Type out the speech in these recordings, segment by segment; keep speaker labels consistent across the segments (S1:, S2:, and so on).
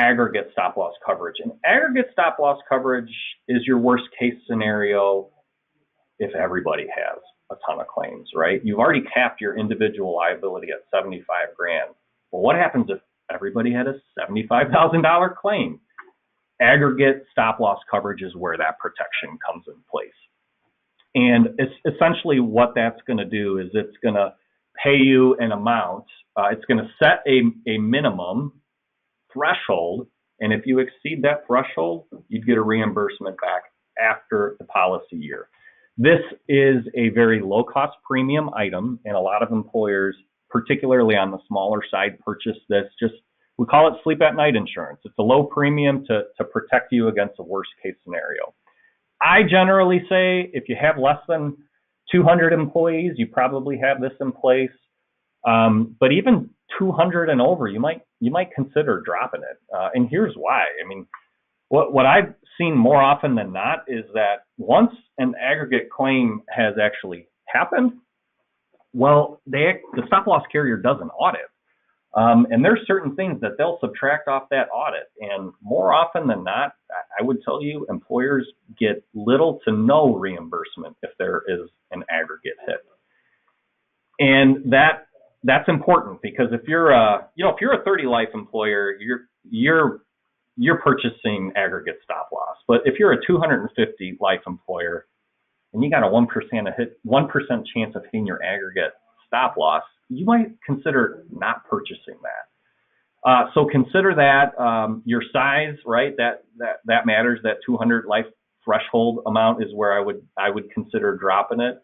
S1: aggregate stop loss coverage. And aggregate stop loss coverage is your worst case scenario if everybody has a ton of claims, right? You've already capped your individual liability at 75 grand. Well, what happens if everybody had a $75,000 claim? Aggregate stop loss coverage is where that protection comes in place. And it's essentially what that's going to do is it's going to pay you an amount. It's going to set a minimum threshold. And if you exceed that threshold, you'd get a reimbursement back after the policy year. This is a very low cost premium item, and a lot of employers, particularly on the smaller side, purchase this. We call it sleep at night insurance. It's a low premium to protect you against a worst case scenario. I generally say if you have less than 200 employees, you probably have this in place. But even 200 and over, you might consider dropping it. And here's why. I mean, what I've seen more often than not is that once an aggregate claim has actually happened, well, the stop loss carrier does an audit. And there's certain things that they'll subtract off that audit. And more often than not, I would tell you, employers get little to no reimbursement if there is an aggregate hit. And that's important because if you're a 30 life employer, you're purchasing aggregate stop loss. But if you're a 250 life employer and you got a 1% chance of hitting your aggregate stop loss, you might consider not purchasing that. So consider that your size, right? That matters. That 200 life threshold amount is where I would consider dropping it.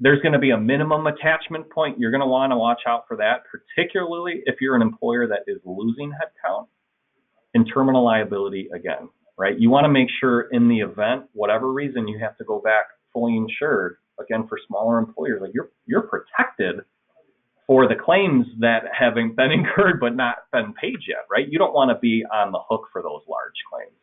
S1: There's going to be a minimum attachment point. You're going to want to watch out for that, particularly if you're an employer that is losing headcount in terminal liability again, right? You want to make sure in the event, whatever reason, you have to go back fully insured. Again, for smaller employers, like you're protected for the claims that haven't been incurred but not been paid yet, right? You don't want to be on the hook for those large claims.